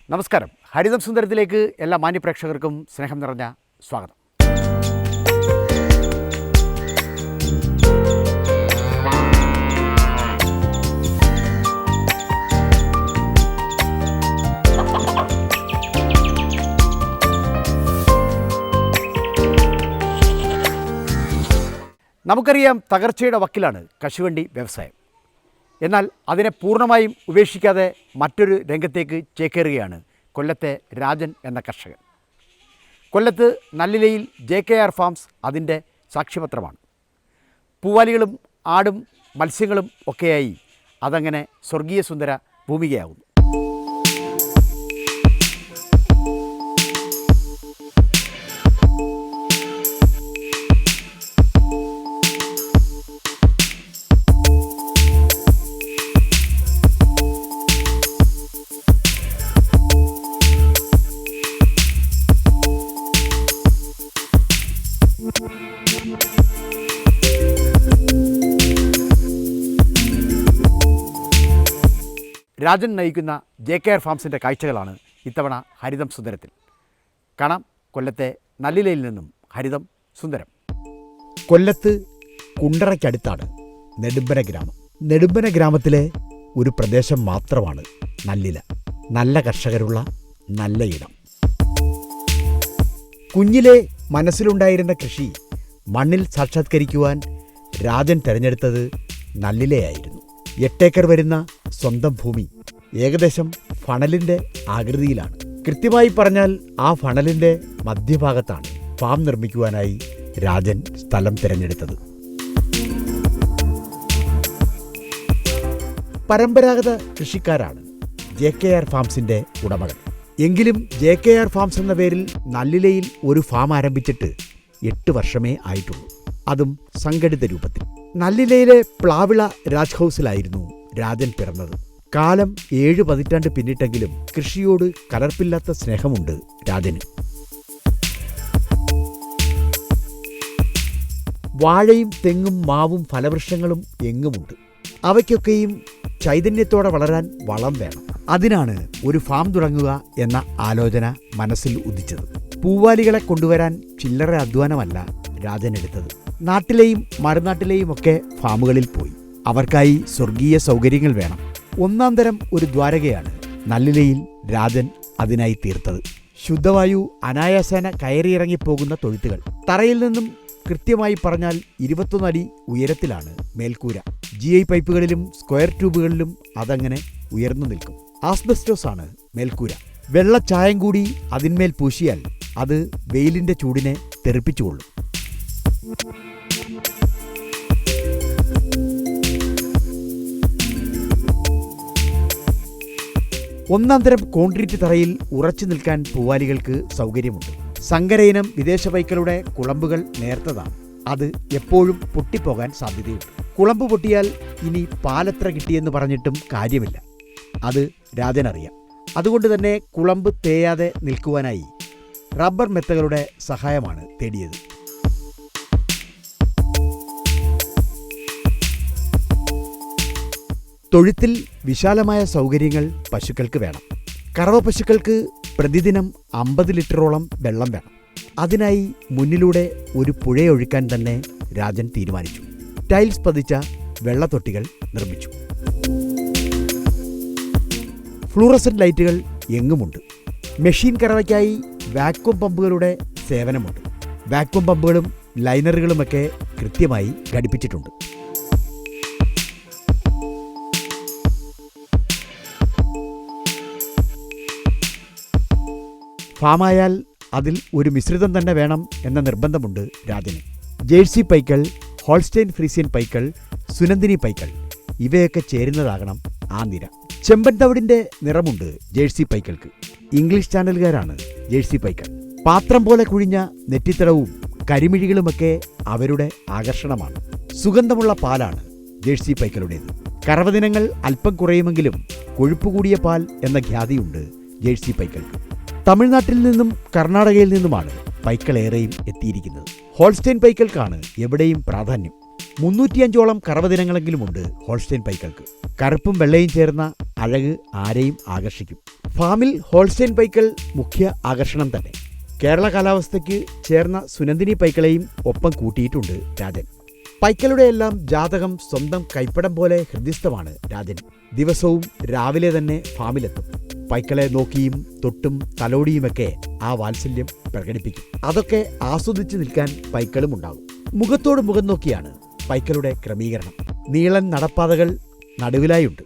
നമസ്കാരം. ഹരിതം സുന്ദരത്തിലേക്ക് എല്ലാ മാന്യപ്രേക്ഷകർക്കും സ്നേഹം നിറഞ്ഞ സ്വാഗതം. നമുക്കറിയാം, തകർച്ചയുടെ വക്കിലാണ് കശുവണ്ടി വ്യവസായം. എന്നാൽ അതിനെ പൂർണ്ണമായും ഉപേക്ഷിക്കാതെ മറ്റൊരു രംഗത്തേക്ക് ചേക്കേറുകയാണ് കൊല്ലത്തെ രാജൻ എന്ന കർഷകൻ. കൊല്ലത്ത് നല്ലിലയിൽ JKR ഫാംസ് അതിൻ്റെ സാക്ഷ്യപത്രമാണ്. പൂവാലികളും ആടും മത്സ്യങ്ങളും ഒക്കെയായി അതങ്ങനെ സ്വർഗീയ സുന്ദര ഭൂമികയാകുന്നു. രാജൻ നയിക്കുന്ന JKR ഫാംസിൻ്റെ കാഴ്ചകളാണ് ഇത്തവണ ഹരിതം സുന്ദരത്തിൽ. കാണാം കൊല്ലത്തെ നല്ലിലയിൽ നിന്നും ഹരിതം സുന്ദരം. കൊല്ലത്ത് കുണ്ടറയ്ക്കടുത്താണ് നെടുമ്പന ഗ്രാമം. നെടുമ്പന ഗ്രാമത്തിലെ ഒരു പ്രദേശം മാത്രമാണ് നല്ലില. നല്ല കർഷകരുള്ള നല്ല ഇടം. കുഞ്ഞിലെ മനസ്സിലുണ്ടായിരുന്ന കൃഷി മണ്ണിൽ സാക്ഷാത്കരിക്കുവാൻ രാജൻ തിരഞ്ഞെടുത്തത് നല്ലിലയായിരുന്നു. 8 ഏക്കർ വരുന്ന സ്വന്തം ഭൂമി ഏകദേശം ഫണലിൻ്റെ ആകൃതിയിലാണ്. കൃത്യമായി പറഞ്ഞാൽ ആ ഫണലിൻ്റെ മധ്യഭാഗത്താണ് ഫാം നിർമ്മിക്കുവാനായി രാജൻ സ്ഥലം തിരഞ്ഞെടുത്തത്. പരമ്പരാഗത കൃഷിക്കാരാണ് JKR ഫാംസിൻ്റെ ഉടമകൾ. എങ്കിലും JKR ഫാംസ് എന്ന പേരിൽ നല്ലിലയിൽ ഒരു ഫാം ആരംഭിച്ചിട്ട് 8 വർഷമേ ആയിട്ടുള്ളൂ. അതും സംഘടിത രൂപത്തിൽ. നല്ലിലയിലെ പ്ലാവിള രാജ് ഹൗസിലായിരുന്നു രാജൻ പിറന്നത്. കാലം 7 പതിറ്റാണ്ട് പിന്നിട്ടെങ്കിലും കൃഷിയോട് കലർപ്പില്ലാത്ത സ്നേഹമുണ്ട് രാജന്. വാഴയും തെങ്ങും മാവും ഫലവൃക്ഷങ്ങളും എങ്ങുമുണ്ട്. അവയ്ക്കൊക്കെയും ചൈതന്യത്തോടെ വളരാൻ വളം വേണം. അതിനാണ് ഒരു ഫാം തുടങ്ങുക എന്ന ആലോചന മനസ്സിൽ ഉദിച്ചത്. പൂവാലികളെ കൊണ്ടുവരാൻ ചില്ലറ അധ്വാനമല്ല രാജൻ എടുത്തത്. നാട്ടിലെയും മറുനാട്ടിലെയും ഒക്കെ ഫാമുകളിൽ പോയി. അവർക്കായി സ്വർഗീയ സൗകര്യങ്ങൾ വേണം. ഒന്നാം തരം ഒരു ദ്വാരകയാണ് നല്ലിലയിൽ രാജൻ അതിനായി തീർത്തത്. ശുദ്ധവായു അനായാസേന കയറിയിറങ്ങിപ്പോകുന്ന തൊഴുത്തുകൾ. തറയിൽ നിന്നും കൃത്യമായി പറഞ്ഞാൽ 21 അടി ഉയരത്തിലാണ് മേൽക്കൂര. GI പൈപ്പുകളിലും സ്ക്വയർ ട്യൂബുകളിലും അതങ്ങനെ ഉയർന്നു നിൽക്കും. ആസ്ബസ്റ്റോസ് ആണ് മേൽക്കൂര. വെള്ളച്ചായം കൂടി അതിന്മേൽ പൂശിയാൽ അത് വെയിലിൻ്റെ ചൂടിനെ തെറിപ്പിച്ചുകൊള്ളും. ഒന്നാം തരം കോൺക്രീറ്റ് തറയിൽ ഉറച്ചു നിൽക്കാൻ പൂവാലികൾക്ക് സൗകര്യമുണ്ട്. സങ്കരയിനം വിദേശ പൈക്കളുടെ കുളമ്പുകൾ നേർത്തതാണ്. അത് എപ്പോഴും പൊട്ടിപ്പോകാൻ സാധ്യതയുണ്ട്. കുളമ്പ് പൊട്ടിയാൽ ഇനി പാലെത്ര കിട്ടിയെന്ന് പറഞ്ഞിട്ടും കാര്യമില്ല. അത് രാജനറിയാം. അതുകൊണ്ട് തന്നെ കുളമ്പ് തേയാതെ നിൽക്കുവാനായി റബ്ബർ മെത്തകളുടെ സഹായമാണ് തേടിയത്. തൊഴുത്തിൽ വിശാലമായ സൗകര്യങ്ങൾ പശുക്കൾക്ക് വേണം. കറവ പശുക്കൾക്ക് പ്രതിദിനം 50 ലിറ്ററോളം വെള്ളം വേണം. അതിനായി മുന്നിലൂടെ ഒരു പുഴയൊഴുക്കാൻ തന്നെ രാജൻ തീരുമാനിച്ചു. ടൈൽസ് പതിച്ച വെള്ളത്തൊട്ടികൾ നിർമ്മിച്ചു. ഫ്ലൂറസെന്റ് ലൈറ്റുകൾ എങ്ങുമുണ്ട്. മെഷീൻ കറവയ്ക്കായി വാക്വം പമ്പുകളുടെ സേവനമുണ്ട്. വാക്വം പമ്പുകളും ലൈനറുകളുമൊക്കെ കൃത്യമായി ഘടിപ്പിച്ചിട്ടുണ്ട്. ഫാമായാൽ അതിൽ ഒരു മിശ്രിതം തന്നെ വേണം എന്ന നിർബന്ധമുണ്ട് രാജന്. ജേഴ്സി പൈക്കൾ, ഹോൾസ്റ്റൈൻ ഫ്രീസിയൻ പൈക്കൾ, സുനന്ദിനി പൈക്കൾ ഇവയൊക്കെ ചേരുന്നതാകണം ആ നിര. ചെമ്പൻ തവിടിൻ്റെ നിറമുണ്ട് ജേഴ്സി പൈക്കൾക്ക്. ഇംഗ്ലീഷ് ചാനലുകാരാണ് ജേഴ്സി പൈക്കൾ. പാത്രം പോലെ കുഴിഞ്ഞ നെറ്റിത്തടവും കരിമിഴികളുമൊക്കെ അവരുടെ ആകർഷണമാണ്. സുഗന്ധമുള്ള പാലാണ് ജേഴ്സി പൈക്കളുടേത്. കറവദിനങ്ങൾ അല്പം കുറയുമെങ്കിലും കൊഴുപ്പുകൂടിയ പാൽ എന്ന ഖ്യാതിയുണ്ട് ജേഴ്സി പൈക്കൾക്ക്. തമിഴ്നാട്ടിൽ നിന്നും കർണാടകയിൽ നിന്നുമാണ് പൈക്കളേറെയും എത്തിയിരിക്കുന്നത്. ഹോൾസ്റ്റൈൻ പൈക്കൾക്കാണ് എവിടെയും പ്രാധാന്യം. 305ഓളം കറവദിനങ്ങളെങ്കിലുമുണ്ട് ഹോൾസ്റ്റൈൻ പൈക്കൾക്ക്. കറുപ്പും വെള്ളയും ചേർന്ന അഴക് ആരെയും ആകർഷിക്കും. ഫാമിൽ ഹോൾസ്റ്റൈൻ പൈക്കൾ മുഖ്യ ആകർഷണം തന്നെ. കേരള കാലാവസ്ഥയ്ക്ക് ചേർന്ന സുനന്ദിനി പൈക്കളെയും ഒപ്പം കൂട്ടിയിട്ടുണ്ട് രാജൻ. പൈക്കളുടെയെല്ലാം ജാതകം സ്വന്തം കൈപ്പടം പോലെ ഹൃദ്യസ്ഥമാണ് രാജൻ. ദിവസവും രാവിലെ തന്നെ ഫാമിലെത്തും. പൈക്കളെ നോക്കിയും തൊട്ടും തലോടിയുമൊക്കെ ആ വാത്സല്യം പ്രകടിപ്പിക്കും. അതൊക്കെ ആസ്വദിച്ചു നിൽക്കാൻ പൈക്കളും ഉണ്ടാകും. മുഖത്തോട് മുഖം നോക്കിയാണ് പൈക്കളുടെ ക്രമീകരണം. നീളൻ നടപ്പാതകൾ നടുവിലായുണ്ട്.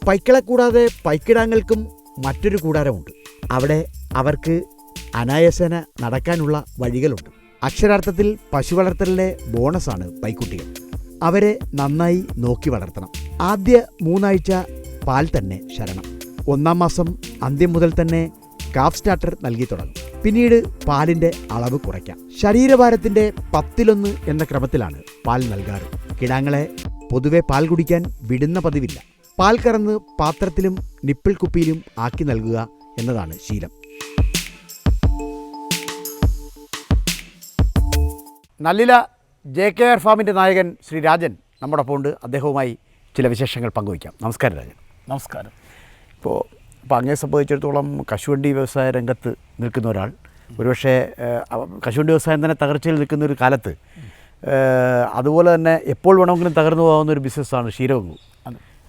പൈക്കളെ കൂടാതെ പൈക്കിടാങ്ങൾക്കും മറ്റൊരു കൂടാരമുണ്ട്. അവിടെ അവർക്ക് അനായാസേന നടക്കാനുള്ള വഴികളുണ്ട്. അക്ഷരാർത്ഥത്തിൽ പശു വളർത്തലിലെ ബോണസാണ് പൈക്കുട്ടികൾ. അവരെ നന്നായി നോക്കി വളർത്തണം. ആദ്യ 3 ആഴ്ച പാൽ തന്നെ ശരണം. 1-ാം മാസം അന്ത്യം മുതൽ തന്നെ കാഫ് സ്റ്റാർട്ടർ നൽകി തുടങ്ങും. പിന്നീട് പാലിന്റെ അളവ് കുറയ്ക്കാം. ശരീരഭാരത്തിന്റെ 10-1 എന്ന ക്രമത്തിലാണ് പാൽ നൽകാറ്. കിടാങ്ങളെ പൊതുവെ പാൽ കുടിക്കാൻ വിടുന്ന പതിവില്ല. പാൽ കറന്ന് പാത്രത്തിലും നിപ്പിൾ കുപ്പിയിലും ആക്കി നൽകുക എന്നതാണ് ശീലം. നല്ലില JKR ഫാമിൻ്റെ നായകൻ ശ്രീ രാജൻ നമ്മോടൊപ്പം ഉണ്ട്. അദ്ദേഹവുമായി ചില വിശേഷങ്ങൾ പങ്കുവയ്ക്കാം. നമസ്കാരം രാജൻ. നമസ്കാരം. ഇപ്പോൾ അങ്ങേ സംബന്ധിച്ചിടത്തോളം കശുവണ്ടി വ്യവസായ രംഗത്ത് നിൽക്കുന്ന ഒരാൾ, ഒരുപക്ഷെ കശുവണ്ടി വ്യവസായം തന്നെ തകർച്ചയിൽ നിൽക്കുന്ന ഒരു കാലത്ത് അതുപോലെ തന്നെ എപ്പോൾ വേണമെങ്കിലും തകർന്നു പോകാവുന്ന ഒരു ബിസിനസ്സാണ് ക്ഷീരരംഗം.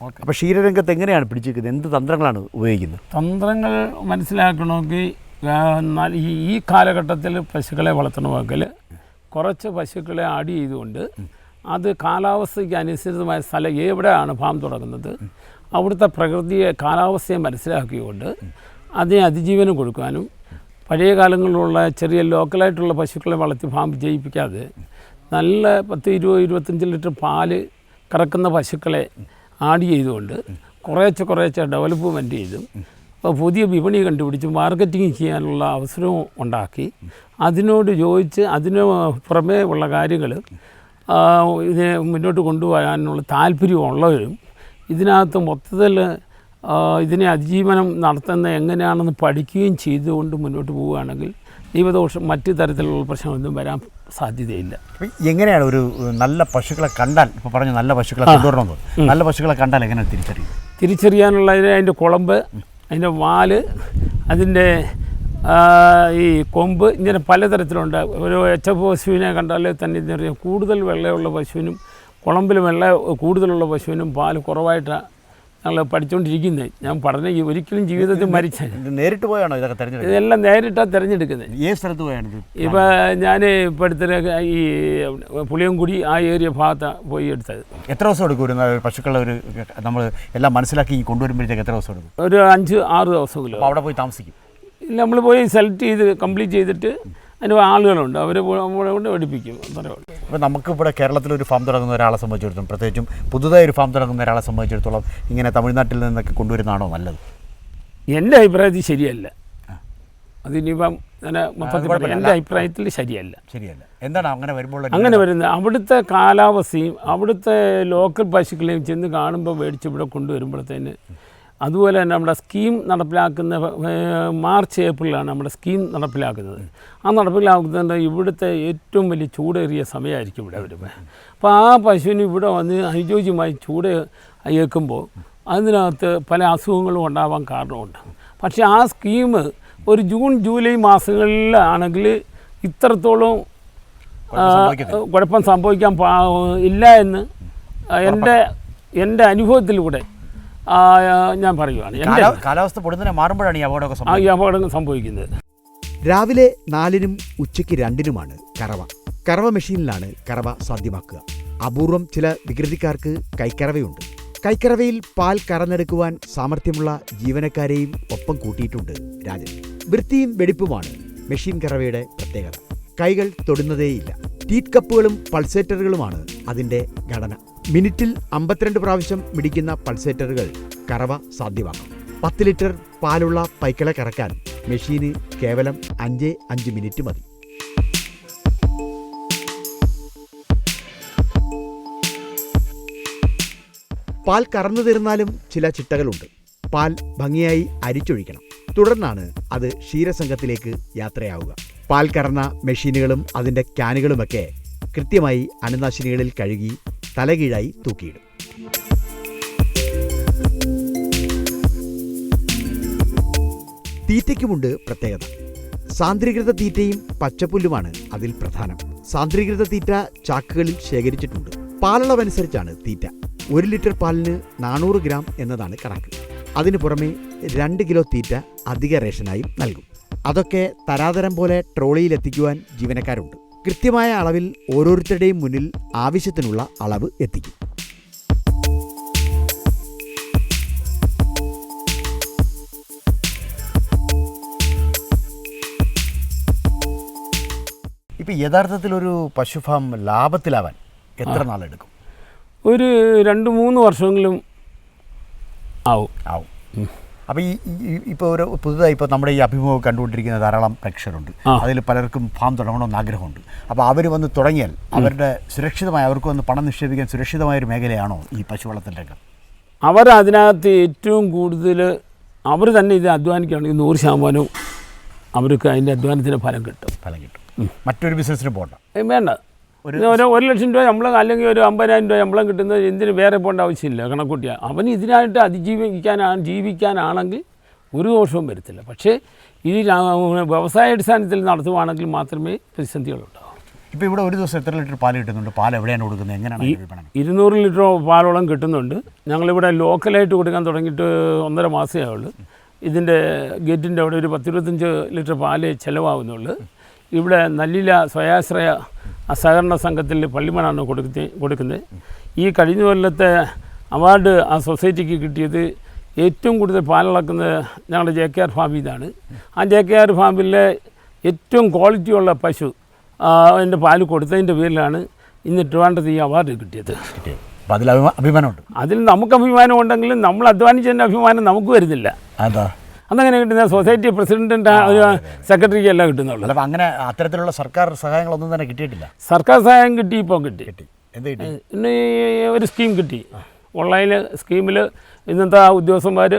അപ്പോൾ ക്ഷീരരംഗത്ത് എങ്ങനെയാണ് പിടിച്ചിരിക്കുന്നത്? എന്ത് തന്ത്രങ്ങളാണ് ഉപയോഗിക്കുന്നത്? തന്ത്രങ്ങൾ മനസ്സിലാക്കണമെങ്കിൽ ഈ കാലഘട്ടത്തിൽ പശുക്കളെ വളർത്തണമെങ്കിൽ കുറച്ച് പശുക്കളെ ആഡ് ചെയ്തുകൊണ്ട് അത് കാലാവസ്ഥയ്ക്ക് അനുസൃതമായ സ്ഥലം എവിടെയാണ് ഫാം തുടങ്ങുന്നത് അവിടുത്തെ പ്രകൃതിയെ കാലാവസ്ഥയെ മനസ്സിലാക്കിക്കൊണ്ട് അതിനെ അതിജീവനം കൊടുക്കാനും പഴയ കാലങ്ങളിലുള്ള ചെറിയ ലോക്കലായിട്ടുള്ള പശുക്കളെ വളർത്തി ഫാം ജയിപ്പിക്കാതെ നല്ല 10-20-25 ലിറ്റർ പാല് കറക്കുന്ന പശുക്കളെ ആഡ് ചെയ്തുകൊണ്ട് കുറേശ്ശെ ഡെവലപ്മെൻറ്റ് ചെയ്തും അപ്പോൾ പുതിയ വിപണി കണ്ടുപിടിച്ച് മാർക്കറ്റിംഗ് ചെയ്യാനുള്ള അവസരവും ഉണ്ടാക്കി അതിനോട് യോജിച്ച് അതിന് പുറമേ ഉള്ള കാര്യങ്ങൾ ഇതിനെ മുന്നോട്ട് കൊണ്ടുപോകാനുള്ള താല്പര്യമുള്ളവരും ഇതിനകത്ത് മൊത്തത്തിൽ ഇതിനെ അതിജീവനം നടത്തുന്ന എങ്ങനെയാണെന്ന് പഠിക്കുകയും ചെയ്തുകൊണ്ട് മുന്നോട്ട് പോവുകയാണെങ്കിൽ ദൈവദോഷം മറ്റു തരത്തിലുള്ള പ്രശ്നമൊന്നും വരാൻ സാധ്യതയില്ല. എങ്ങനെയാണ് ഒരു നല്ല പശുക്കളെ കണ്ടാൽ, ഇപ്പോൾ പറഞ്ഞു നല്ല പശുക്കളെ കൊണ്ടുവരണമെന്ന്, നല്ല പശുക്കളെ കണ്ടാൽ എങ്ങനെയാണ് തിരിച്ചറിയാനുള്ള അതിൻ്റെ കുളമ്പ്, അതിൻ്റെ വാല്, അതിൻ്റെ ഈ കൊമ്പ്, ഇങ്ങനെ പലതരത്തിലുണ്ട്. ഒരു പശുവിനെ കണ്ടാൽ തന്നെ ഇതറിയാം. കൂടുതൽ വെള്ളയുള്ള പശുവിനും കുളമ്പിൽ വെള്ള കൂടുതലുള്ള പശുവിനും പാല് കുറവായിട്ടാണ് ഞങ്ങൾ പഠിച്ചുകൊണ്ടിരിക്കുന്നത്. ഞാൻ പഠനം ഒരിക്കലും ജീവിതത്തിൽ നേരിട്ട് പോയാണോ ഇതൊക്കെ തിരഞ്ഞെടുക്കുന്നത്? ഇതെല്ലാം നേരിട്ടാണ് തിരഞ്ഞെടുക്കുന്നത്. ഏത് സ്ഥലത്ത് പോയാണ്? ഇപ്പോൾ ഞാൻ ഇപ്പോൾ അടുത്ത ഈ പുളിയംകുടി ആ ഏരിയ ഭാഗത്താണ് പോയി എടുത്തത്. എത്ര ദിവസം എടുക്കും ഒരു പശുക്കളെ ഒരു നമ്മൾ എല്ലാം മനസ്സിലാക്കി കൊണ്ടുവരുമ്പോഴത്തേക്ക് എത്ര ദിവസം എടുക്കും? ഒരു 5-6 ദിവസമെങ്കിലും. അവിടെ പോയി താമസിക്കും? ഇല്ല, നമ്മൾ പോയി സെലക്ട് ചെയ്ത് കംപ്ലീറ്റ് ചെയ്തിട്ട് അതിന് ആളുകളുണ്ട്, അവർ നമ്മളെ കൊണ്ട് പഠിപ്പിക്കും. അത്രേ ഉള്ളൂ. അപ്പോൾ നമുക്കിവിടെ കേരളത്തിലൊരു ഫാം തുടങ്ങുന്ന ഒരാളെ സംബന്ധിച്ചിടത്തോളം, പ്രത്യേകിച്ചും പുതുതായി ഒരു ഫാം തുടങ്ങുന്ന ഒരാളെ സംബന്ധിച്ചിടത്തോളം ഇങ്ങനെ തമിഴ്നാട്ടിൽ നിന്നൊക്കെ കൊണ്ടുവരുന്നതാണോ നല്ലത്? എൻ്റെ അഭിപ്രായത്തിൽ ശരിയല്ല. അതിനിപ്പം എൻ്റെ അഭിപ്രായത്തിൽ ശരിയല്ല. എന്താണ് അങ്ങനെ വരുമ്പോൾ അങ്ങനെ വരുന്നത്? അവിടുത്തെ കാലാവസ്ഥയും അവിടുത്തെ ലോക്കൽ പശുക്കളെയും ചെന്ന് കാണുമ്പോൾ മേടിച്ച് ഇവിടെ കൊണ്ടുവരുമ്പോഴത്തേന്, അതുപോലെ തന്നെ നമ്മുടെ സ്കീം നടപ്പിലാക്കുന്ന മാർച്ച്-ഏപ്രിലാണ് നമ്മുടെ സ്കീം നടപ്പിലാക്കുന്നത്. ആ നടപ്പിലാക്കുന്നത് ഇവിടുത്തെ ഏറ്റവും വലിയ ചൂടേറിയ സമയമായിരിക്കും ഇവിടെ വരുമ്പോൾ. അപ്പോൾ ആ പശുവിന് ഇവിടെ വന്ന് അനുയോജ്യമായി ചൂട് ഏൽക്കുമ്പോൾ അതിനകത്ത് പല അസുഖങ്ങളും ഉണ്ടാവാൻ കാരണമുണ്ട്. പക്ഷേ ആ സ്കീം ഒരു ജൂൺ-ജൂലൈ മാസങ്ങളിലാണെങ്കിൽ ഇത്രത്തോളം കുഴപ്പം സംഭവിക്കാൻ ഇല്ല എന്ന് എൻ്റെ അനുഭവത്തിലൂടെ ഞാൻ പറയുകയാണ്. കാലാവസ്ഥ പൊടുന്നതിനെ മാറുമ്പോഴാണ് ഈ അപകടങ്ങൾ സംഭവിക്കുന്നത്. രാവിലെ 4-നും ഉച്ചയ്ക്ക് 2-നുമാണ് കറവ. കറവ മെഷീനിലാണ് കറവ സാധ്യമാക്കുക. അപൂർവം ചില വികൃതിക്കാർക്ക് കൈക്കറവയുണ്ട്. കൈക്കറവയിൽ പാൽ കറന്നെടുക്കുവാൻ സാമർഥ്യമുള്ള ജീവനക്കാരെയും ഒപ്പം കൂട്ടിയിട്ടുണ്ട് രാജൻ. വൃത്തിയും വെടിപ്പുമാണ് മെഷീൻ കറവയുടെ പ്രത്യേകത. കൈകൾ തൊടുന്നതേയില്ല. ടീറ്റ് കപ്പുകളും പൾസേറ്ററുകളുമാണ് അതിൻ്റെ ഘടന. മിനിറ്റിൽ 52 പ്രാവശ്യം മിടിക്കുന്ന പൾസേറ്ററുകൾ കറവ സാധ്യമാക്കും. 10 ലിറ്റർ പാലുള്ള പൈക്കളെ കറക്കാൻ മെഷീന് കേവലം 5 മിനിറ്റ് മതി. പാൽ കറന്നു തീർന്നാലും ചില ചിട്ടകളുണ്ട്. പാൽ ഭംഗിയായി അരിച്ചൊഴിക്കണം. തുടർന്നാണ് അത് ക്ഷീരസംഘത്തിലേക്ക് യാത്രയാവുക. പാൽ കറന്ന മെഷീനുകളും അതിൻ്റെ ക്യാനുകളുമൊക്കെ കൃത്യമായി അണുനാശിനികളിൽ കഴുകി തലകീഴായി തൂക്കിയിടും. തീറ്റയ്ക്കുമുണ്ട് പ്രത്യേകത. സാന്ദ്രീകൃത തീറ്റയും പച്ചപ്പുല്ലുമാണ് അതിൽ പ്രധാനം. സാന്ദ്രീകൃത തീറ്റ ചാക്കുകളിൽ ശേഖരിച്ചിട്ടുണ്ട്. പാലളവനുസരിച്ചാണ് തീറ്റ. 1 ലിറ്റർ പാലിന് 400 ഗ്രാം എന്നതാണ് കണക്ക്. അതിനു പുറമെ 2 കിലോ തീറ്റ അധിക റേഷനായും നൽകും. അതൊക്കെ തരാതരം പോലെ ട്രോളിയിലെത്തിക്കുവാൻ ജീവനക്കാരുണ്ട്. കൃത്യമായ അളവിൽ ഓരോരുത്തരുടെയും മുന്നിൽ ആവശ്യത്തിനുള്ള അളവ് എത്തിക്കും. ഇപ്പം യഥാർത്ഥത്തിലൊരു പശു ഫാം ലാഭത്തിലാവാൻ എത്ര നാളെടുക്കും? ഒരു 2-3 വർഷമെങ്കിലും ആവും. അപ്പോൾ ഇപ്പോൾ ഒരു പുതുതായി ഇപ്പോൾ നമ്മുടെ ഈ അഭിമുഖം കണ്ടുകൊണ്ടിരിക്കുന്ന ധാരാളം പ്രേക്ഷകരുണ്ട്. അതിൽ പലർക്കും ഫാം തുടങ്ങണമെന്ന് ആഗ്രഹമുണ്ട്. അപ്പോൾ അവർ വന്ന് തുടങ്ങിയാൽ അവരുടെ സുരക്ഷിതമായ, അവർക്ക് വന്ന് പണം നിക്ഷേപിക്കാൻ സുരക്ഷിതമായൊരു മേഖലയാണോ ഈ പശു വളർത്തൽ രംഗം? അവർ അതിനകത്ത് ഏറ്റവും കൂടുതൽ അവർ തന്നെ ഇത് അധ്വാനിക്കുകയാണെങ്കിൽ 100% അവർക്ക് അതിൻ്റെ അധ്വാനത്തിൻ്റെ ഫലം കിട്ടും. മറ്റൊരു ബിസിനസ്സിന് പോകണ്ട, വേണ്ട. ഒരു 1 ലക്ഷം രൂപ ശമ്പളം അല്ലെങ്കിൽ ഒരു 50,000 രൂപ ശമ്പളം കിട്ടുന്നത് എന്തിന് വേറെ പോകേണ്ട ആവശ്യമില്ല. കണക്കൂട്ടിയാൽ അവന് ഇതിനായിട്ട് ജീവിക്കാനാണെങ്കിൽ ഒരു ദോഷവും വരത്തില്ല. പക്ഷേ ഈ വ്യവസായാടിസ്ഥാനത്തിൽ നടത്തുവാണെങ്കിൽ മാത്രമേ പ്രതിസന്ധികളുണ്ടാവൂ. ഇപ്പോൾ ഇവിടെ ഒരു ദിവസം എത്ര ലിറ്റർ പാൽ കിട്ടുന്നുണ്ട്? പാൽ എവിടെയാണ് കൊടുക്കുന്നത്? എങ്ങനെയാണ് വിപണനം? 200 ലിറ്റർ പാലോളം കിട്ടുന്നുണ്ട്. ഞങ്ങളിവിടെ ലോക്കലായിട്ട് കൊടുക്കാൻ തുടങ്ങിയിട്ട് 1.5 മാസമേ ആവുള്ളൂ. ഇതിൻ്റെ ഗേറ്റിൻ്റെ അവിടെ ഒരു 10-25 ലിറ്റർ പാല് ചിലവാകുന്നുള്ളൂ. ഇവിടെ നല്ലില സ്വയാശ്രയ സഹകരണ സംഘത്തിൽ പള്ളിമണാണ് കൊടുക്കുന്നത്. ഈ കഴിഞ്ഞ കൊല്ലത്തെ അവാർഡ് ആ സൊസൈറ്റിക്ക് കിട്ടിയത് ഏറ്റവും കൂടുതൽ പാലിളക്കുന്നത് ഞങ്ങളുടെ JKR ഫാമിൽ നിന്നാണ്. ആ JKR ഫാമിലെ ഏറ്റവും ക്വാളിറ്റിയുള്ള പശു അതിൻ്റെ പാല് കൊടുത്തതിൻ്റെ പേരിലാണ് ഇന്ന് ട്രിവാൻഡ്രത്ത് ഈ അവാർഡ് കിട്ടിയത്. അപ്പോൾ അതിൽ അഭിമാനമുണ്ട്. അതിൽ നമുക്ക് അഭിമാനം ഉണ്ടെങ്കിലും നമ്മൾ അധ്വാനിച്ചതിൻ്റെ അഭിമാനം നമുക്ക് വരുന്നില്ല. അന്നങ്ങനെ കിട്ടുന്ന സൊസൈറ്റി പ്രസിഡന്റിൻ്റെ ഒരു സെക്രട്ടറിക്ക് എല്ലാം കിട്ടുന്നുള്ളൂ. അപ്പോൾ അങ്ങനെ അത്തരത്തിലുള്ള സർക്കാർ സഹായങ്ങളൊന്നും തന്നെ കിട്ടിയിട്ടില്ല. സർക്കാർ സഹായം കിട്ടി, ഇപ്പോൾ കിട്ടി. ഇന്ന് ഒരു സ്കീം കിട്ടി. ഓൺലൈൻ സ്കീമിൽ ഇന്നത്തെ ഉദ്യോഗസ്ഥന്മാർ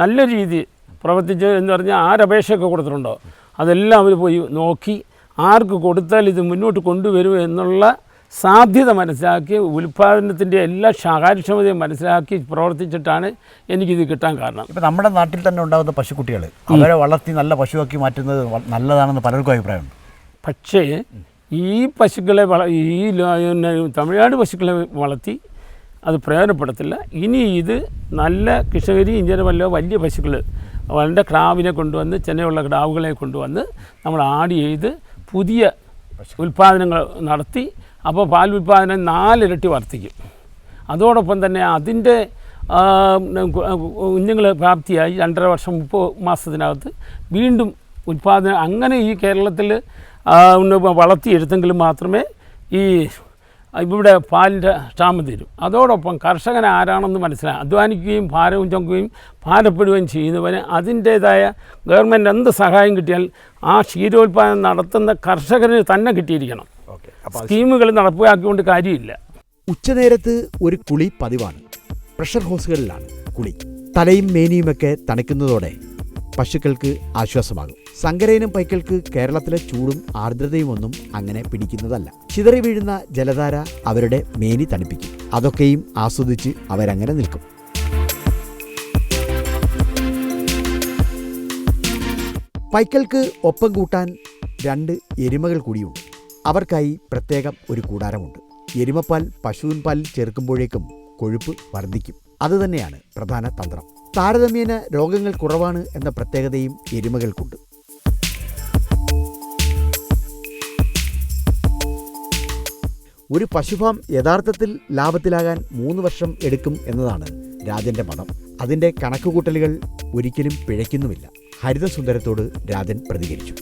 നല്ല രീതിയിൽ പ്രവർത്തിച്ച് എന്ന് പറഞ്ഞാൽ ആരപേക്ഷയൊക്കെ കൊടുത്തിട്ടുണ്ടോ അതെല്ലാം അവർ പോയി നോക്കി ആർക്ക് കൊടുത്താൽ ഇത് മുന്നോട്ട് കൊണ്ടുവരും എന്നുള്ള സാധ്യത മനസ്സിലാക്കി ഉൽപ്പാദനത്തിൻ്റെ എല്ലാ കാര്യക്ഷമതയും മനസ്സിലാക്കി പ്രവർത്തിച്ചിട്ടാണ് എനിക്കിത് കിട്ടാൻ കാരണം. ഇപ്പോൾ നമ്മുടെ നാട്ടിൽ തന്നെ ഉണ്ടാകുന്ന പശുക്കുട്ടികൾ അവരെ വളർത്തി നല്ല പശുവാക്കി മാറ്റുന്നത് നല്ലതാണെന്ന് പലർക്കും അഭിപ്രായമുണ്ട്. പക്ഷേ ഈ പശുക്കളെ തമിഴ്നാട് പശുക്കളെ വളർത്തി അത് പ്രയോജനപ്പെടത്തില്ല. ഇനി ഇത് നല്ല കൃഷ്ണഗിരി ഇങ്ങനെ വലിയ പശുക്കൾ വളരെ ക്രാവിനെ കൊണ്ടുവന്ന് ചെന്നൈയുള്ള ക്രാവുകളെ കൊണ്ടുവന്ന് നമ്മൾ ആഡ് ചെയ്ത് പുതിയ ഉൽപ്പാദനങ്ങൾ നടത്തി അപ്പോൾ പാൽ ഉൽപ്പാദനം 4 ഇരട്ടി വർദ്ധിക്കും. അതോടൊപ്പം തന്നെ അതിൻ്റെ കുഞ്ഞുങ്ങൾ പ്രാപ്തിയായി 2.5 വർഷം 30 മാസത്തിനകത്ത് വീണ്ടും ഉൽപ്പാദനം അങ്ങനെ ഈ കേരളത്തിൽ വളർത്തിയെടുത്തെങ്കിൽ മാത്രമേ ഈ ഇവിടെ പാലിൻ്റെ ക്ഷാമം തീരും. അതോടൊപ്പം കർഷകൻ ആരാണെന്ന് മനസ്സിലാക്കി അധ്വാനിക്കുകയും ഭാരവും ചുമക്കുകയും ഭാരപ്പെടുകയും ചെയ്യുന്നവന് അതിൻ്റേതായ ഗവൺമെൻറ് എന്ത് സഹായം കിട്ടിയാൽ ആ ക്ഷീരോത്പാദനം നടത്തുന്ന കർഷകന് തന്നെ കിട്ടിയിരിക്കണം. സ്കീമുകൾ നടപ്പിലാക്കിക്കൊണ്ട് കാര്യമില്ല. ഉച്ചനേരത്ത് ഒരു കുളി പതിവാണ്. പ്രഷർ ഹോസുകളിലാണ് കുളി. തലയും മേനിയുമൊക്കെ തണുക്കുന്നതോടെ പശുക്കൾക്ക് ആശ്വാസമാകും. സങ്കരയിനം പൈക്കൾക്ക് കേരളത്തിലെ ചൂടും ആർദ്രതയും ഒന്നും അങ്ങനെ പിടിക്കുന്നതല്ല. ചിതറി വീഴുന്ന ജലധാര അവരുടെ മേനി തണുപ്പിക്കും. അതൊക്കെയും ആസ്വദിച്ച് അവരങ്ങനെ നിൽക്കും. പൈക്കൾക്ക് ഒപ്പം കൂട്ടാൻ 2 എരുമകൾ കൂടിയുണ്ട്. അവർക്കായി പ്രത്യേകം ഒരു കൂടാരമുണ്ട്. എരുമപ്പാൽ പശുവിൻ പാലിൽ ചേർക്കുമ്പോഴേക്കും കൊഴുപ്പ് വർദ്ധിക്കും. അതുതന്നെയാണ് പ്രധാന തന്ത്രം. താരതമ്യേന രോഗങ്ങൾ കുറവാണ് എന്ന പ്രത്യേകതയും എരുമകൾക്കുണ്ട്. ഒരു പശുഫാം യഥാർത്ഥത്തിൽ ലാഭത്തിലാകാൻ 3 വർഷം എടുക്കും എന്നതാണ് രാജന്റെ മതം. അതിൻ്റെ കണക്കുകൂട്ടലുകൾ ഒരിക്കലും പിഴയ്ക്കുന്നുമില്ല. ഹരിതസുന്ദരത്തോട് രാജൻ പ്രതികരിച്ചു.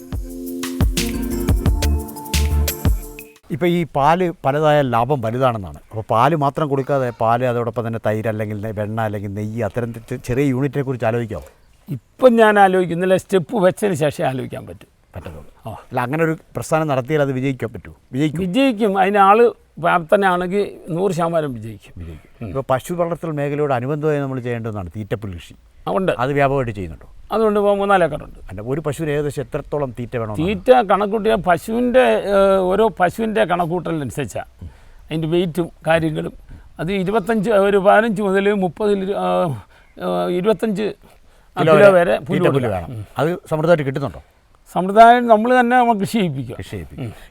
ഇപ്പോൾ ഈ പാല് പലതായ ലാഭം വലുതാണെന്നാണ്. അപ്പോൾ പാല് മാത്രം കൊടുക്കാതെ പാല് അതോടൊപ്പം തന്നെ തൈര് അല്ലെങ്കിൽ വെണ്ണ അല്ലെങ്കിൽ നെയ്യ് അത്തരം ചെറിയ യൂണിറ്റിനെ കുറിച്ച് ആലോചിക്കാമോ? ഇപ്പം ഞാൻ ആലോചിക്കുന്നില്ല. സ്റ്റെപ്പ് വെച്ചതിന് ശേഷം ആലോചിക്കാൻ പറ്റുള്ളൂ. അല്ല, അങ്ങനെ ഒരു പ്രസ്ഥാനം നടത്തിയാൽ അത് വിജയിക്കാൻ പറ്റുമോ? വിജയിക്കും. അതിന് ആൾ പ്രാപ്തനാണെങ്കിൽ 100% വിജയിക്കും. ഇപ്പോൾ പശു വളർത്തൽ മേഖലയോട് അനുബന്ധമായി നമ്മൾ ചെയ്യേണ്ടതാണ് തീറ്റപ്പുൽ കൃഷി. അതുകൊണ്ട് അത് വ്യാപകമായിട്ട് ചെയ്യുന്നുണ്ടോ? അതുകൊണ്ട് ഇപ്പോൾ 3-4 ഏക്കറുണ്ട്. അല്ല, ഒരു പശുവിന് ഏകദേശം എത്രത്തോളം തീറ്റ വേണം? തീറ്റ കണക്കൂട്ടിയ പശുവിൻ്റെ ഓരോ പശുവിൻ്റെ കണക്കൂട്ടലിനനുസരിച്ചാണ് അതിൻ്റെ വെയിറ്റും കാര്യങ്ങളും. അത് 15 മുതൽ 30 25 കിലോ വരെ പുല്ല് വേണം. അത് സമൃദ്ധമായിട്ട് കിട്ടുന്നുണ്ടോ? സമ്പ്രദായം നമ്മൾ തന്നെ കൃഷി ചെയ്യിപ്പിക്കും.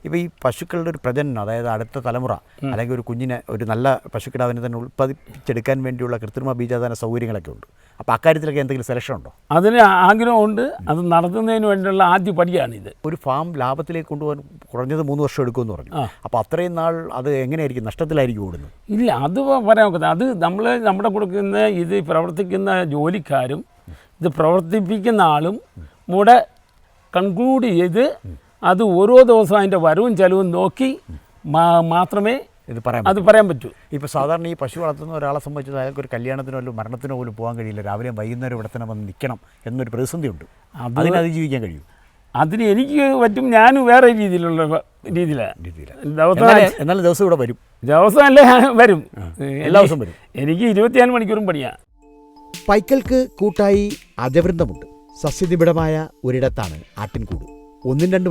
ഇപ്പോൾ ഈ പശുക്കളുടെ ഒരു പ്രജനനം, അതായത് അടുത്ത തലമുറ അല്ലെങ്കിൽ ഒരു കുഞ്ഞിനെ, ഒരു നല്ല പശുക്കിടാവിനെ തന്നെ ഉൽപ്പാദിപ്പിച്ചെടുക്കാൻ വേണ്ടിയുള്ള കൃത്രിമ ബീജാധാന സൗകര്യങ്ങളൊക്കെ ഉണ്ട്. അപ്പോൾ അക്കാര്യത്തിലൊക്കെ എന്തെങ്കിലും സെലക്ഷൻ ഉണ്ടോ? അതിന് ആഗ്രഹമുണ്ട്. അത് നടത്തുന്നതിന് വേണ്ടിയുള്ള ആദ്യ പടിയാണിത്. ഒരു ഫാം ലാഭത്തിലേക്ക് കൊണ്ടുപോകാൻ കുറഞ്ഞത് 3 വർഷം എടുക്കുമെന്ന് പറഞ്ഞു. അപ്പോൾ അത്രയും നാൾ അത് എങ്ങനെയായിരിക്കും, നഷ്ടത്തിലായിരിക്കും ഓടുന്നത്? ഇല്ല, അത് പറയാൻ ഒക്കത്തില്ല. അത് നമ്മുടെ കൊടുക്കുന്ന ഇത് പ്രവർത്തിക്കുന്ന ജോലിക്കാരും ഇത് പ്രവർത്തിപ്പിക്കുന്ന ആളും കൂടെ കൺക്ലൂഡ് ചെയ്ത് അത് ഓരോ ദിവസവും അതിൻ്റെ വരവും ചെലവും നോക്കി മാത്രമേ അത് പറയാൻ പറ്റൂ. ഇപ്പോൾ സാധാരണ ഈ പശു വളർത്തുന്ന ഒരാളെ സംബന്ധിച്ച് അയാൾക്ക് ഒരു കല്യാണത്തിനോ അല്ലെങ്കിൽ മരണത്തിനോ പോലും പോകാൻ കഴിയില്ല. രാവിലെയും വൈകുന്നേരം ഇവിടെ തന്നെ വന്ന് നിൽക്കണം എന്നൊരു പ്രതിസന്ധിയുണ്ട്. അതിന് അതിജീവിക്കാൻ കഴിയും. അതിന് എനിക്ക് പറ്റും. ഞാൻ വേറെ രീതിയിലാണ്. എന്നാലും ദിവസം ഇവിടെ വരും. ദിവസമല്ലേ വരും, എല്ലാ ദിവസവും വരും. എനിക്ക് 24 മണിക്കൂറും പണിയാണ്. പൈക്കൾക്ക് കൂട്ടായി അജവൃന്ദമുണ്ട്. സസ്യനിബിഡമായ ഒരിടത്താണ് ആട്ടിൻകൂട്. 1-2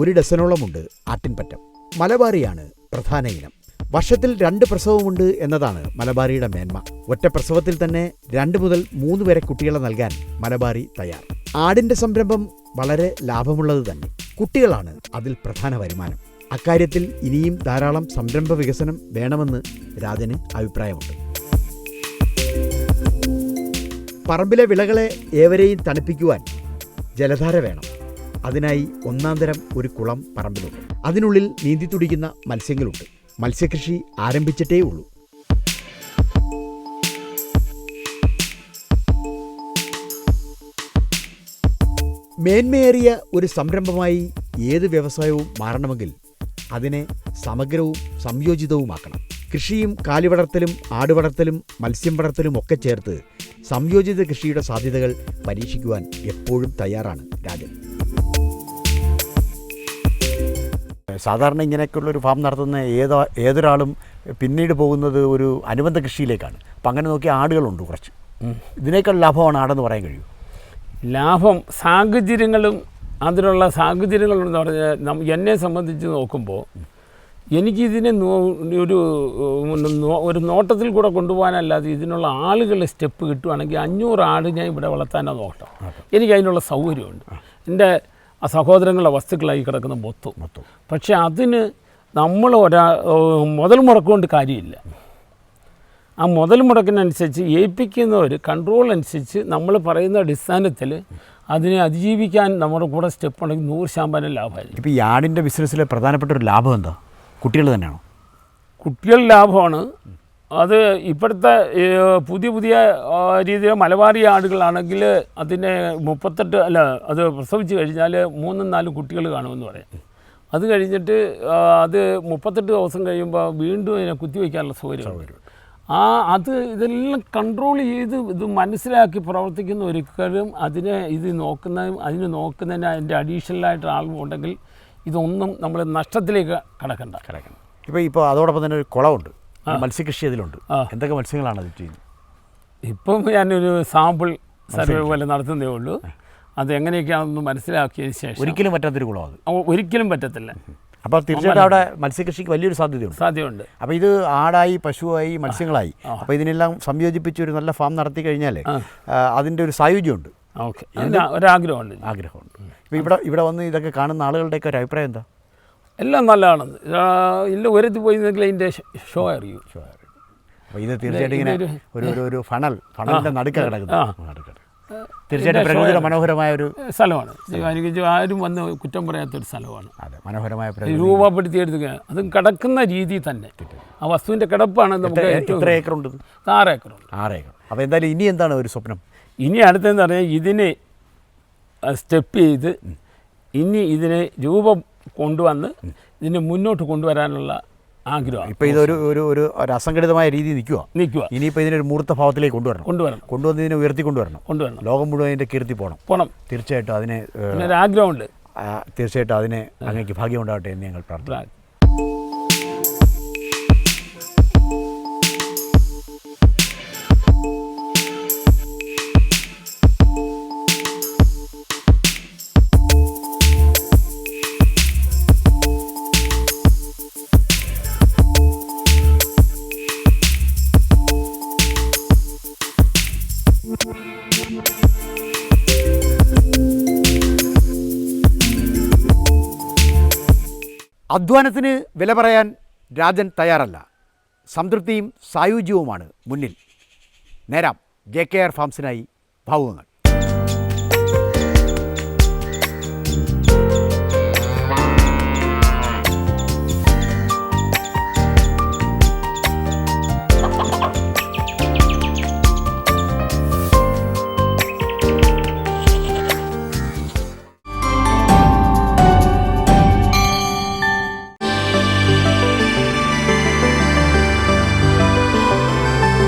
1 ഡസനോളമുണ്ട് ആട്ടിൻപറ്റം. മലബാറിയാണ് പ്രധാന ഇനം. വർഷത്തിൽ 2 പ്രസവമുണ്ട് എന്നതാണ് മലബാറിയുടെ മേന്മ. ഒറ്റ പ്രസവത്തിൽ തന്നെ 2 മുതൽ 3 വരെ കുട്ടികളെ നൽകാൻ മലബാറി തയ്യാർ. ആടിൻ്റെ സംരംഭം വളരെ ലാഭമുള്ളത് തന്നെ. കുട്ടികളാണ് അതിൽ പ്രധാന വരുമാനം. അക്കാര്യത്തിൽ ഇനിയും ധാരാളം സംരംഭ വികസനം വേണമെന്ന് രാജന് അഭിപ്രായമുണ്ട്. പറമ്പിലെ വിളകളെ ഏവരെയും തണുപ്പിക്കുവാൻ ജലധാര വേണം. അതിനായി 1-ാം തരം ഒരു കുളം പറമ്പിലുണ്ട്. അതിനുള്ളിൽ നീന്തി തുടിക്കുന്ന മത്സ്യങ്ങളുണ്ട്. മത്സ്യകൃഷി ആരംഭിച്ചിട്ടേ ഉള്ളൂ. മേന്മയേറിയ ഒരു സംരംഭമായി ഏത് വ്യവസായവും മാറണമെങ്കിൽ അതിനെ സമഗ്രവും സംയോജിതവുമാക്കണം. കൃഷിയും കാലിവളർത്തലും ആടുവളർത്തലും മത്സ്യം വളർത്തലും ഒക്കെ ചേർത്ത് സംയോജിത കൃഷിയുടെ സാധ്യതകൾ പരീക്ഷിക്കുവാൻ എപ്പോഴും തയ്യാറാണ് രാജൻ. സാധാരണ ഇങ്ങനെയൊക്കെയുള്ളൊരു ഫാം നടത്തുന്ന ഏതൊരാളും പിന്നീട് പോകുന്നത് ഒരു അനുബന്ധ കൃഷിയിലേക്കാണ്. അപ്പം അങ്ങനെ നോക്കിയാൽ ആടുകളുണ്ട് കുറച്ച്. ഇതിനേക്കാൾ ലാഭമാണ് ആടെന്ന് പറയാൻ കഴിയും. ലാഭം സാഹചര്യങ്ങളും അതിനുള്ള സാഹചര്യങ്ങളെന്ന് പറഞ്ഞാൽ എന്നെ സംബന്ധിച്ച് നോക്കുമ്പോൾ എനിക്കിതിനെ ഒരു നോട്ടത്തിൽ കൂടെ കൊണ്ടുപോകാനല്ലാതെ ഇതിനുള്ള ആളുകളുടെ സ്റ്റെപ്പ് കിട്ടുവാണെങ്കിൽ 500 ആട് ഞാൻ ഇവിടെ വളർത്താനോ നോട്ടം. എനിക്ക് അതിനുള്ള സൗകര്യമുണ്ട്. എൻ്റെ സഹോദരങ്ങളുടെ വസ്തുക്കളായി കിടക്കുന്ന മൊത്തം. പക്ഷേ അതിന് നമ്മൾ മുതൽ മുടക്കൊണ്ട് കാര്യമില്ല. ആ മുതൽ മുടക്കിനനുസരിച്ച് ഏൽപ്പിക്കുന്നവർ കൺട്രോൾ അനുസരിച്ച് നമ്മൾ പറയുന്ന അടിസ്ഥാനത്തിൽ അതിനെ അതിജീവിക്കാൻ നമ്മുടെ കൂടെ സ്റ്റെപ്പ് ഉണ്ടെങ്കിൽ 100% ലാഭമായിരിക്കും. ഇപ്പോൾ ഈ ആടിൻ്റെ ബിസിനസ്സിലെ പ്രധാനപ്പെട്ട ഒരു ലാഭം എന്താ? കുട്ടികൾ തന്നെയാണോ? കുട്ടികൾ ലാഭമാണ്. അത് ഇപ്പോഴത്തെ പുതിയ രീതിയിൽ മലബാറി ആടുകളാണെങ്കിൽ അതിനെ 38 അത് പ്രസവിച്ച് കഴിഞ്ഞാൽ 3-4 കുട്ടികൾ കാണുമെന്ന് പറയാം. അത് കഴിഞ്ഞിട്ട് അത് 38 ദിവസം കഴിയുമ്പോൾ വീണ്ടും അതിനെ കുത്തിവയ്ക്കാനുള്ള സൗകര്യം. ഇതെല്ലാം കൺട്രോൾ ചെയ്ത് ഇത് മനസ്സിലാക്കി പ്രവർത്തിക്കുന്ന ഒരിക്കലും അതിന് നോക്കുന്നതിന് അതിൻ്റെ അഡീഷണലായിട്ട് ആളുണ്ടെങ്കിൽ ഇതൊന്നും നമ്മൾ നഷ്ടത്തിലേക്ക് കടക്കണ്ട. ഇപ്പോൾ അതോടൊപ്പം തന്നെ ഒരു കുളമുണ്ട്, മത്സ്യകൃഷി അതിലുണ്ട്. എന്തൊക്കെ മത്സ്യങ്ങളാണ് അത് ചെയ്യുന്നത്? ഇപ്പം ഞാനൊരു സാമ്പിൾ സർവേ പോലെ നടത്തുന്നതേ ഉള്ളൂ. അതെങ്ങനെയൊക്കെയാണെന്ന് മനസ്സിലാക്കിയതിന് ശേഷം ഒരിക്കലും പറ്റാത്തൊരു കുളം അത് ഒരിക്കലും പറ്റത്തില്ല. അപ്പോൾ തീർച്ചയായിട്ടും അവിടെ മത്സ്യകൃഷിക്ക് വലിയൊരു സാധ്യതയുണ്ട്. അപ്പോൾ ഇത് ആടായി, പശുവായി, മത്സ്യങ്ങളായി, അപ്പോൾ ഇതിനെല്ലാം സംയോജിപ്പിച്ച് ഒരു നല്ല ഫാം നടത്തി കഴിഞ്ഞാൽ അതിൻ്റെ ഒരു സായുജ്യമുണ്ട്. ഓക്കെ, ഒരാഗ്രഹമുണ്ട്. ഇപ്പോൾ ഇവിടെ വന്ന് ഇതൊക്കെ കാണുന്ന ആളുകളുടെയൊക്കെ ഒരു അഭിപ്രായം എന്താ? എല്ലാം നല്ലതാണെന്ന്. ഇല്ല ഒരിടത്ത് പോയി അതിൻ്റെ ഷോ അറിയൂ. അപ്പോൾ ഇത് തീർച്ചയായിട്ടും ഇങ്ങനെ ഒരു ഫണലിൻ്റെ നടുക്ക കിടക്കുന്നത് തീർച്ചയായിട്ടും പ്രകൃതിയുടെ മനോഹരമായ ഒരു സ്ഥലമാണ്. ആരും വന്ന് കുറ്റം പറയാത്തൊരു സ്ഥലമാണ്. അതെ, മനോഹരമായ രൂപപ്പെടുത്തിയെടുക്കുക. അത് കിടക്കുന്ന രീതി തന്നെ ആ വസ്തുവിൻ്റെ കിടപ്പാണ് നമുക്ക്. എത്ര ഏക്കറുണ്ട്? 6 ഏക്കറുണ്ട്. 6 ഏക്കർ. അപ്പോൾ എന്തായാലും ഇനി എന്താണ് ഒരു സ്വപ്നം? ഇനി അടുത്തെന്ന് പറഞ്ഞാൽ ഇതിനെ സ്റ്റെപ്പ് ചെയ്ത് ഇനി ഇതിനെ രൂപം കൊണ്ടുവന്ന് ഇതിനെ മുന്നോട്ട് കൊണ്ടുവരാനുള്ള ആഗ്രഹമാണ്. ഇപ്പോൾ ഇതൊരു അസംഘടിതമായ രീതി നിൽക്കുക. ഇനിയിപ്പോൾ ഇതിനൊരു മൂർത്ത ഭാവത്തിലേക്ക് കൊണ്ടുവന്ന് ഇതിനെ ഉയർത്തിക്കൊണ്ടുവരണം. ലോകം മുഴുവൻ ഇതിൻ്റെ കീർത്തി പോകണം. തീർച്ചയായിട്ടും അതിന് ആഗ്രഹമുണ്ട്. തീർച്ചയായിട്ടും അതിന് അങ്ങേക്ക് ഭാഗ്യമുണ്ടാകട്ടെ എന്ന് ഞങ്ങൾ പ്രാർത്ഥിക്കുന്നു. അധ്വാനത്തിന് വില പറയാൻ രാജൻ തയ്യാറല്ല. സംതൃപ്തിയും സായുജ്യവുമാണ് മുന്നിൽ. നേരാം. JKR ഫാംസിനായി ഭാവുകങ്ങൾ.